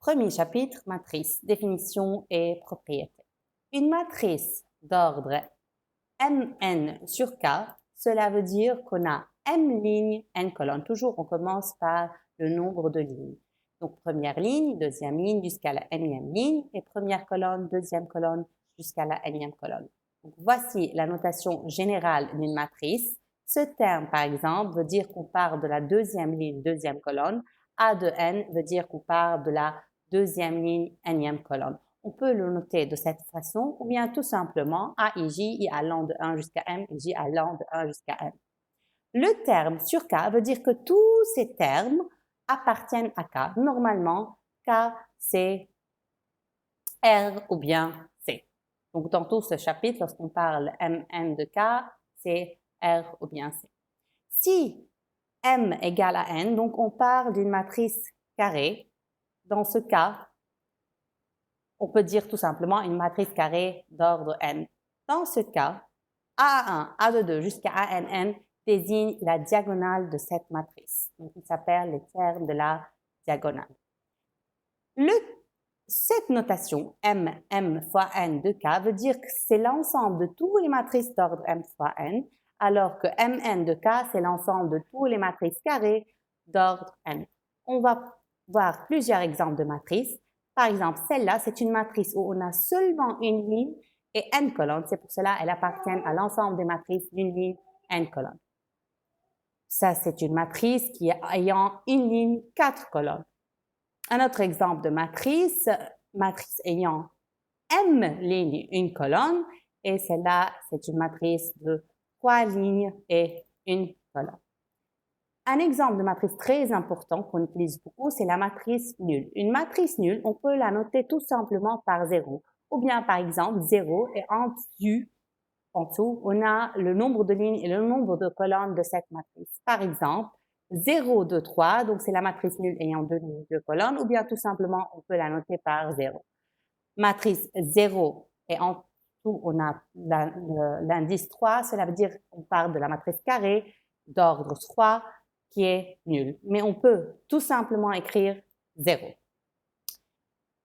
Premier chapitre, matrice, définition et propriété. Une matrice d'ordre Mn sur K, cela veut dire qu'on a M lignes, N colonnes. Toujours, on commence par le nombre de lignes. Donc, première ligne, deuxième ligne jusqu'à la Nième ligne et première colonne, deuxième colonne jusqu'à la Nième colonne. Donc, voici la notation générale d'une matrice. Ce terme, par exemple, veut dire qu'on part de la deuxième ligne, deuxième colonne. A de N veut dire qu'on part de la deuxième ligne, Nième colonne. On peut le noter de cette façon ou bien tout simplement A et J, I allant de 1 jusqu'à M et J allant de 1 jusqu'à M. Le terme sur K veut dire que tous ces termes appartiennent à K. Normalement, K, c'est R ou bien C. Donc, dans tout ce chapitre, lorsqu'on parle Mn de K, c'est R ou bien C. Si M égale à N, donc on parle d'une matrice carrée. Dans ce cas, on peut dire tout simplement une matrice carrée d'ordre n. Dans ce cas, A1, A2 jusqu'à ANN désigne la diagonale de cette matrice. Donc, il s'appelle les termes de la diagonale. Cette notation M fois N de K veut dire que c'est l'ensemble de toutes les matrices d'ordre M fois N, alors que Mn de K, c'est l'ensemble de toutes les matrices carrées d'ordre N. On va voir plusieurs exemples de matrices. Par exemple, celle-là, c'est une matrice où on a seulement une ligne et n colonnes. C'est pour cela qu'elle appartient à l'ensemble des matrices d'une ligne, n colonnes. Ça, c'est une matrice qui est ayant une ligne, 4 colonnes. Un autre exemple de matrice ayant m lignes, une colonne. Et celle-là, c'est une matrice de 3 lignes et une colonne. Un exemple de matrice très important qu'on utilise beaucoup, c'est la matrice nulle. Une matrice nulle, on peut la noter tout simplement par 0. Ou bien, par exemple, 0 et en dessous, on a le nombre de lignes et le nombre de colonnes de cette matrice. Par exemple, 0, 2, 3, donc c'est la matrice nulle ayant 2 lignes, 2 colonnes, ou bien tout simplement, on peut la noter par 0. Matrice 0 et en dessous, on a l'indice 3, cela veut dire qu'on part de la matrice carrée d'ordre 3, qui est nul. Mais on peut tout simplement écrire 0.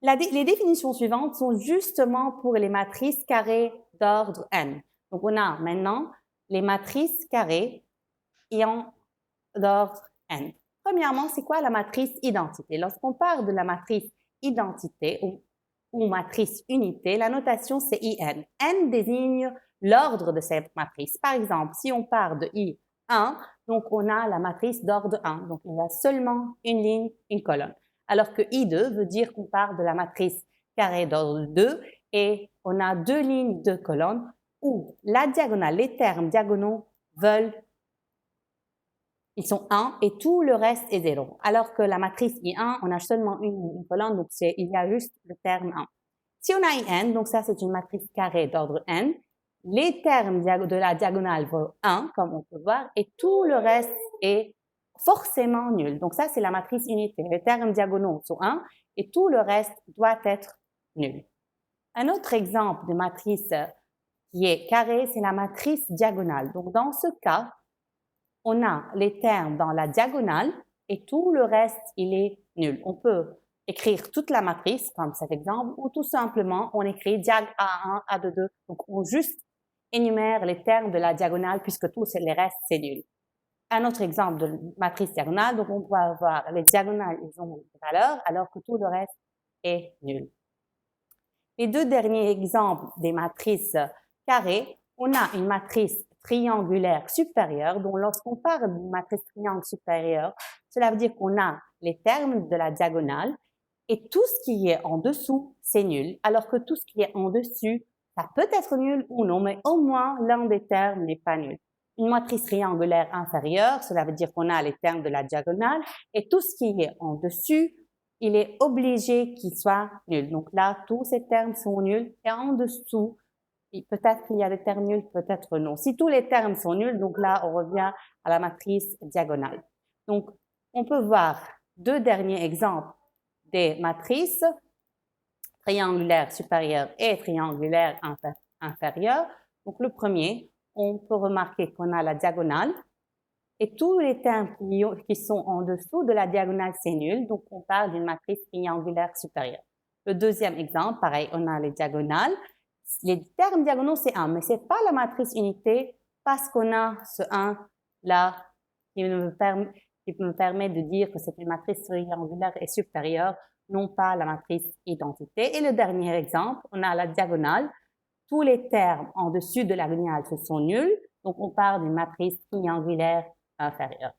Les définitions suivantes sont justement pour les matrices carrées d'ordre n. Donc, on a maintenant les matrices carrées ayant d'ordre n. Premièrement, c'est quoi la matrice identité? Lorsqu'on parle de la matrice identité ou matrice unité, la notation c'est IN. N désigne l'ordre de cette matrice. Par exemple, si on part de I1, donc on a la matrice d'ordre 1. Donc, il y a seulement une ligne, une colonne. Alors que I2 veut dire qu'on part de la matrice carrée d'ordre 2 et on a 2 lignes, 2 colonnes où la diagonale, les termes diagonaux ils sont 1 et tout le reste est 0. Alors que la matrice I1, on a seulement une colonne, donc il y a juste le terme 1. Si on a IN, donc ça c'est une matrice carrée d'ordre n, les termes de la diagonale vaut 1, comme on peut voir, et tout le reste est forcément nul. Donc ça c'est la matrice unité. Les termes diagonaux sont 1 et tout le reste doit être nul. Un autre exemple de matrice qui est carrée, c'est la matrice diagonale. Donc dans ce cas, on a les termes dans la diagonale et tout le reste, il est nul. On peut écrire toute la matrice, comme cet exemple, ou tout simplement, on écrit diag A1, A2, donc on juste énumère les termes de la diagonale puisque tous les restes, c'est nul. Un autre exemple de matrice diagonale, donc on peut avoir les diagonales, ils ont une valeur, alors que tout le reste est nul. Les deux derniers exemples des matrices carrées, on a une matrice triangulaire supérieure, donc lorsqu'on parle d'une matrice triangle supérieure, cela veut dire qu'on a les termes de la diagonale et tout ce qui est en dessous, c'est nul, alors que tout ce qui est en dessus, ça peut être nul ou non, mais au moins l'un des termes n'est pas nul. Une matrice triangulaire inférieure, cela veut dire qu'on a les termes de la diagonale et tout ce qui est en dessus, il est obligé qu'il soit nul. Donc là, tous ces termes sont nuls et en dessous, peut-être qu'il y a des termes nuls, peut-être non. Si tous les termes sont nuls, donc là, on revient à la matrice diagonale. Donc, on peut voir deux derniers exemples des matrices triangulaires supérieures et triangulaires inférieures. Donc, le premier, on peut remarquer qu'on a la diagonale Et tous les termes qui sont en dessous de la diagonale, c'est nul. Donc, on parle d'une matrice triangulaire supérieure. Le deuxième exemple, pareil, on a les diagonales. Les termes diagonaux, c'est 1, mais ce n'est pas la matrice unité parce qu'on a ce 1 là qui me permet de dire que c'est une matrice triangulaire et supérieure, non pas la matrice identité. Et le dernier exemple, on a la diagonale. Tous les termes en dessus de la lignale, ce sont nuls. Donc, on parle d'une matrice triangulaire inférieure.